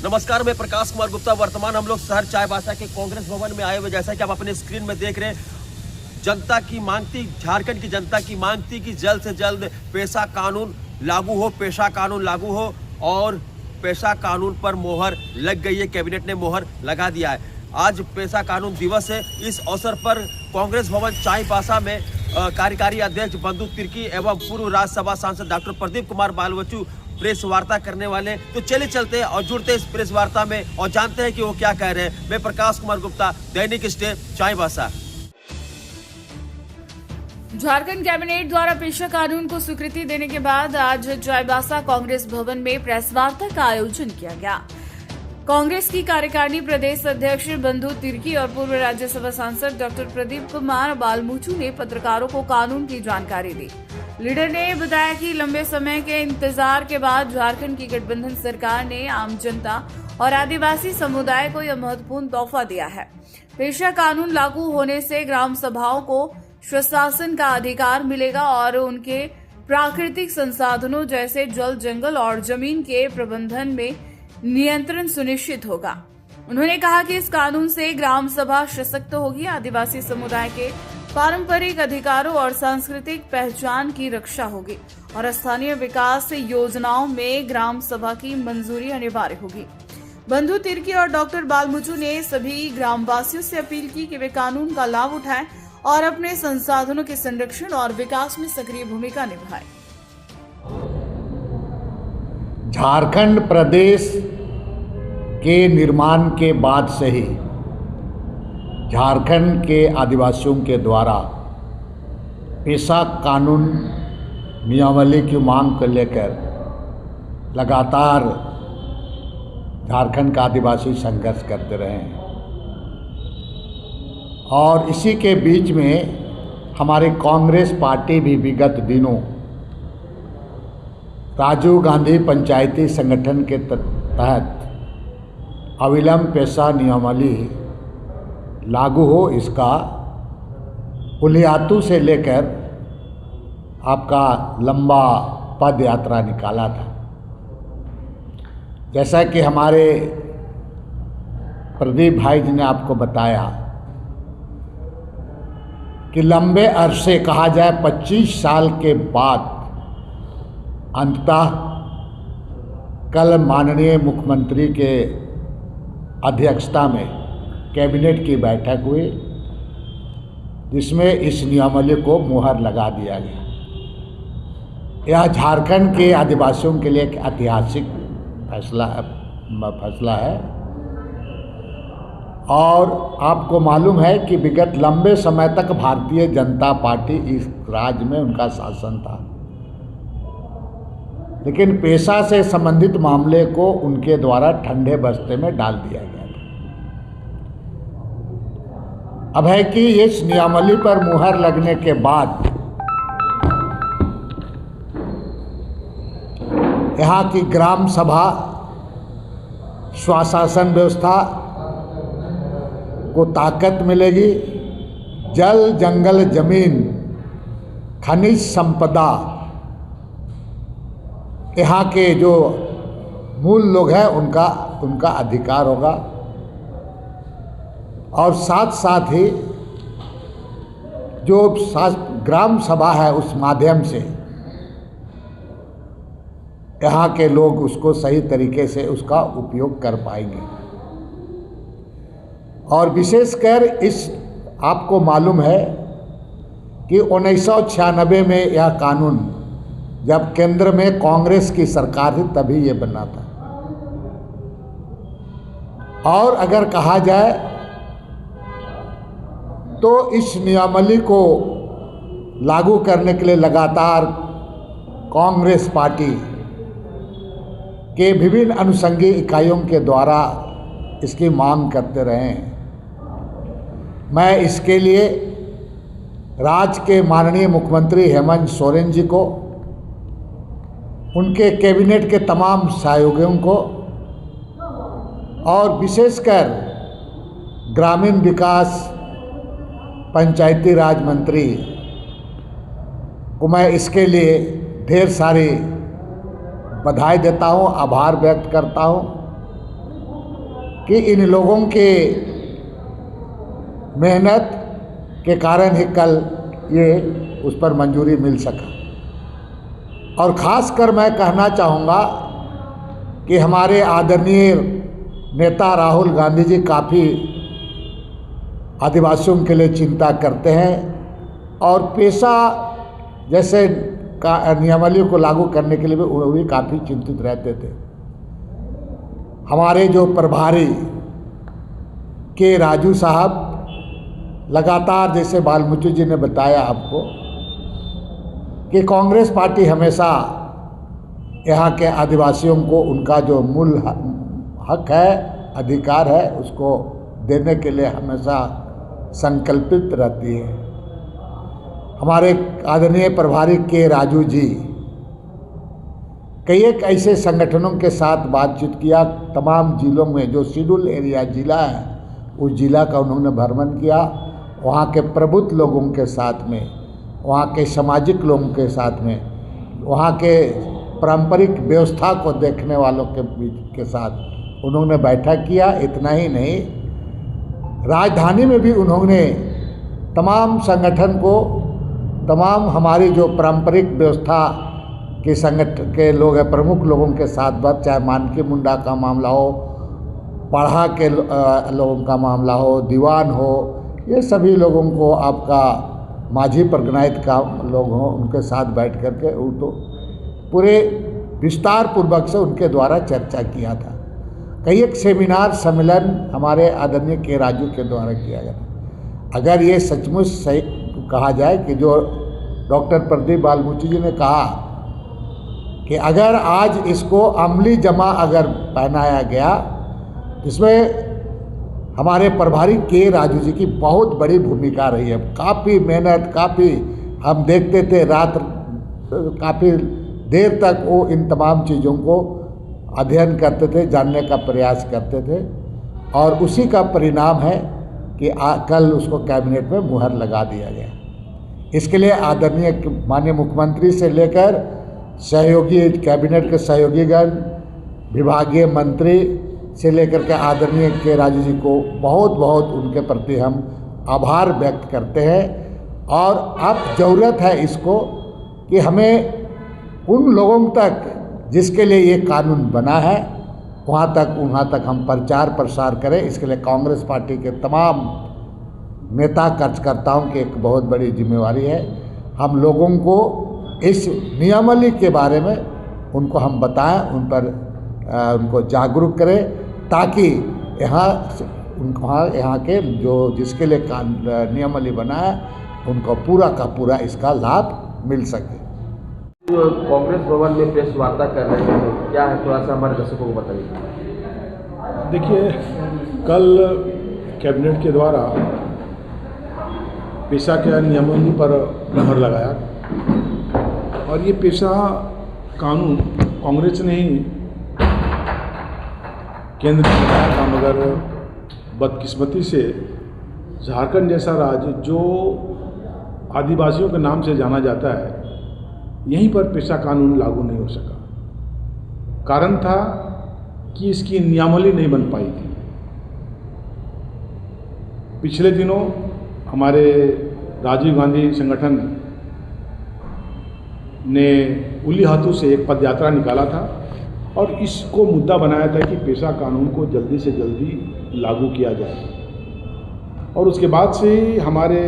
नमस्कार, मैं प्रकाश कुमार गुप्ता। वर्तमान हम लोग शहर चाईबासा के कांग्रेस भवन में आए हुए, जैसा कि आप अपने स्क्रीन में देख रहे हैं, जनता की मांग थी, झारखंड की जनता की मांग थी कि जल्द से जल्द पेशा कानून लागू हो, पेशा कानून लागू हो। और पेशा कानून पर मोहर लग गई है, कैबिनेट ने मोहर लगा दिया है। आज पेशा कानून दिवस है। इस अवसर पर कांग्रेस भवन चाईबासा में कार्यकारी अध्यक्ष बंधु तिर्की एवं पूर्व राज्यसभा सांसद डॉक्टर प्रदीप कुमार बालवचू प्रेस वार्ता करने वाले। तो चलिए चलते हैं और जुड़ते हैं इस प्रेस वार्ता में और जानते हैं कि वो क्या कह रहे हैं। मैं प्रकाश कुमार गुप्ता, दैनिक स्टेट, चाईबासा। झारखंड कैबिनेट द्वारा पेशा कानून को स्वीकृति देने के बाद आज चाईबासा कांग्रेस भवन में प्रेस वार्ता का आयोजन किया गया। कांग्रेस की कार्यकारिणी प्रदेश अध्यक्ष बंधु तिर्की और पूर्व राज्यसभा सांसद डॉक्टर प्रदीप कुमार बालमुचू ने पत्रकारों को कानून की जानकारी दी। लीडर ने बताया कि लंबे समय के इंतजार के बाद झारखंड की गठबंधन सरकार ने आम जनता और आदिवासी समुदाय को यह महत्वपूर्ण तोहफा दिया है। पेशा कानून लागू होने से ग्राम सभाओं को स्वशासन का अधिकार मिलेगा और उनके प्राकृतिक संसाधनों जैसे जल, जंगल और जमीन के प्रबंधन में नियंत्रण सुनिश्चित होगा। उन्होंने कहा कि इस कानून से ग्राम सभा सशक्त होगी, आदिवासी समुदाय के पारंपरिक अधिकारों और सांस्कृतिक पहचान की रक्षा होगी और स्थानीय विकास योजनाओं में ग्राम सभा की मंजूरी अनिवार्य होगी। बंधु तिर्की और डॉक्टर बालमुचू ने सभी ग्रामवासियों से अपील की कि वे कानून का लाभ उठाएं और अपने संसाधनों के संरक्षण और विकास में सक्रिय भूमिका निभाएं। झारखंड प्रदेश के निर्माण के बाद से ही झारखंड के आदिवासियों के द्वारा पेशा कानून नियमावली की मांग को लेकर लगातार झारखंड का आदिवासी संघर्ष करते रहे हैं। और इसी के बीच में हमारी कांग्रेस पार्टी भी विगत दिनों राजीव गांधी पंचायती संगठन के तहत अविलंब पेशा नियमावली लागू हो, इसका पुलियातू से लेकर आपका लंबा पद यात्रा निकाला था। जैसा कि हमारे प्रदीप भाई जी ने आपको बताया कि लंबे अरसे, कहा जाए 25 साल के बाद अंततः कल माननीय मुख्यमंत्री के अध्यक्षता में कैबिनेट की बैठक हुई, जिसमें इस नियमावली को मुहर लगा दिया गया। यह झारखंड के आदिवासियों के लिए एक ऐतिहासिक फैसला है। और आपको मालूम है कि विगत लंबे समय तक भारतीय जनता पार्टी इस राज्य में उनका शासन था, लेकिन पेशा से संबंधित मामले को उनके द्वारा ठंडे बस्ते में डाल दिया गया था। अब है कि इस नियमावली पर मुहर लगने के बाद यहाँ की ग्राम सभा स्वशासन व्यवस्था को ताकत मिलेगी। जल, जंगल, जमीन, खनिज संपदा, यहाँ के जो मूल लोग हैं उनका अधिकार होगा। और साथ साथ ही जो ग्राम सभा है उस माध्यम से यहाँ के लोग उसको सही तरीके से उसका उपयोग कर पाएंगे। और विशेषकर इस आपको मालूम है कि 1996 में यह कानून जब केंद्र में कांग्रेस की सरकार थी तभी ये बना था। और अगर कहा जाए तो इस नियमावली को लागू करने के लिए लगातार कांग्रेस पार्टी के विभिन्न अनुषंगी इकाइयों के द्वारा इसकी मांग करते रहे हैं। मैं इसके लिए राज्य के माननीय मुख्यमंत्री हेमंत सोरेन जी को, उनके कैबिनेट के तमाम सहयोगियों को और विशेषकर ग्रामीण विकास पंचायती राज मंत्री को मैं इसके लिए ढेर सारी बधाई देता हूँ, आभार व्यक्त करता हूँ। कि इन लोगों के मेहनत के कारण ही कल ये उस पर मंजूरी मिल सका। और ख़ासकर मैं कहना चाहूँगा कि हमारे आदरणीय नेता राहुल गांधी जी काफ़ी आदिवासियों के लिए चिंता करते हैं और पेशा जैसे नियमावलियों को लागू करने के लिए वो भी काफ़ी चिंतित रहते थे। हमारे जो प्रभारी के राजू साहब लगातार, जैसे बालमुचु जी ने बताया आपको, कि कांग्रेस पार्टी हमेशा यहाँ के आदिवासियों को उनका जो मूल हक है, अधिकार है, उसको देने के लिए हमेशा संकल्पित रहती है। हमारे आदरणीय प्रभारी के राजू जी कई एक ऐसे संगठनों के साथ बातचीत किया, तमाम जिलों में जो शेड्यूल एरिया जिला है उस जिला का उन्होंने भ्रमण किया, वहाँ के प्रबुद्ध लोगों के साथ में, वहाँ के सामाजिक लोगों के साथ में, वहाँ के पारंपरिक व्यवस्था को देखने वालों के साथ उन्होंने बैठक किया। इतना ही नहीं, राजधानी में भी उन्होंने तमाम संगठन को, तमाम हमारी जो पारंपरिक व्यवस्था के संगठन के लोग हैं, प्रमुख लोगों के साथ बात, चाहे मानकी मुंडा का मामला हो, पढ़ा के लोगों का मामला हो, दीवान हो, ये सभी लोगों को, आपका माझी परगनायत का लोग हों, उनके साथ बैठ करके वो तो पूरे विस्तार पूर्वक से उनके द्वारा चर्चा किया था। कई एक सेमिनार सम्मेलन हमारे आदरणीय के राजू के द्वारा किया गया। अगर ये सचमुच सही कहा जाए कि जो डॉक्टर प्रदीप बालमुचु जी ने कहा कि अगर आज इसको अमली जमा अगर पहनाया गया, इसमें हमारे प्रभारी के राजू जी की बहुत बड़ी भूमिका रही है। काफ़ी मेहनत, काफ़ी हम देखते थे, रात काफ़ी देर तक वो इन तमाम चीज़ों को अध्ययन करते थे, जानने का प्रयास करते थे, और उसी का परिणाम है कि कल उसको कैबिनेट में मुहर लगा दिया गया। इसके लिए आदरणीय माननीय मुख्यमंत्री से लेकर सहयोगी कैबिनेट के सहयोगीगण, विभागीय मंत्री से लेकर के आदरणीय के राजू जी को बहुत बहुत उनके प्रति हम आभार व्यक्त करते हैं। और अब ज़रूरत है इसको कि हमें उन लोगों तक जिसके लिए ये कानून बना है वहाँ तक हम प्रचार प्रसार करें। इसके लिए कांग्रेस पार्टी के तमाम नेता कार्यकर्ताओं की एक बहुत बड़ी जिम्मेवारी है। हम लोगों को इस नियमावली के बारे में उनको हम बताएं, उन पर उनको जागरूक करें, ताकि यहाँ के जो जिसके लिए नियमावली बना है उनको पूरा का पूरा इसका लाभ मिल सके। कांग्रेस भवन में प्रेस वार्ता कर रहे हैं, क्या है, थोड़ा सा हमारे दर्शकों को बताइए। देखिए, कल कैबिनेट के द्वारा पेशा के नियमावली पर मुहर लगाया, और ये पेशा कानून कांग्रेस ने ही केंद्र में बनाया था, मगर बदकिस्मती से झारखंड जैसा राज्य जो आदिवासियों के नाम से जाना जाता है, यहीं पर पेशा कानून लागू नहीं हो सका। कारण था कि इसकी नियमावली नहीं बन पाई थी। पिछले दिनों हमारे राजीव गांधी संगठन ने उली हाथों से एक पदयात्रा निकाला था और इसको मुद्दा बनाया था कि पेशा कानून को जल्दी से जल्दी लागू किया जाए। और उसके बाद से हमारे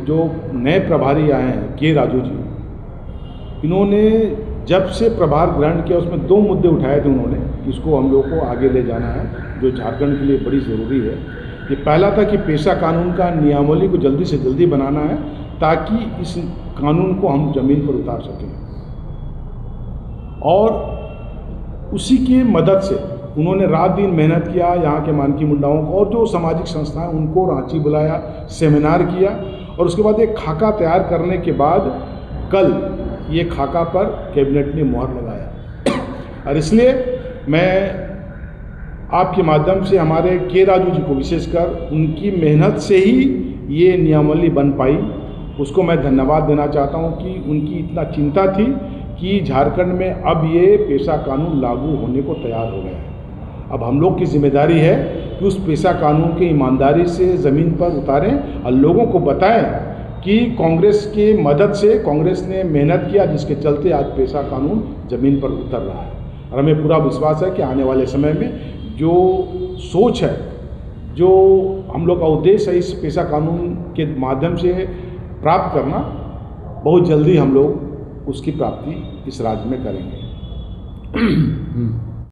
जो नए प्रभारी आए हैं के राजू जी, इन्होंने जब से प्रभार ग्रहण किया उसमें 2 मुद्दे उठाए थे उन्होंने, इसको हम लोग को आगे ले जाना है, जो झारखंड के लिए बड़ी ज़रूरी है। ये पहला था कि पेशा कानून का नियमावली को जल्दी से जल्दी बनाना है, ताकि इस कानून को हम ज़मीन पर उतार सकें। और उसी की मदद से उन्होंने रात दिन मेहनत किया, यहाँ के मानकी मुंडाओं को और जो सामाजिक संस्थाएं उनको रांची बुलाया, सेमिनार किया, और उसके बाद एक खाका तैयार करने के बाद कल ये खाका पर कैबिनेट ने मुहर लगाया। और इसलिए मैं आपके माध्यम से हमारे के राजू जी को, विशेषकर उनकी मेहनत से ही ये नियमावली बन पाई, उसको मैं धन्यवाद देना चाहता हूँ कि उनकी इतना चिंता थी कि झारखंड में अब ये पेशा कानून लागू होने को तैयार हो गया है। अब हम लोग की जिम्मेदारी है कि उस पेशा कानून के ईमानदारी से ज़मीन पर उतारें और लोगों को बताएं कि कांग्रेस की मदद से कांग्रेस ने मेहनत किया, जिसके चलते आज पेशा कानून ज़मीन पर उतर रहा है। और हमें पूरा विश्वास है कि आने वाले समय में जो सोच है, जो हम लोग का उद्देश्य है इस पेशा कानून के माध्यम से प्राप्त करना, बहुत जल्दी हम लोग उसकी प्राप्ति इस राज्य में करेंगे।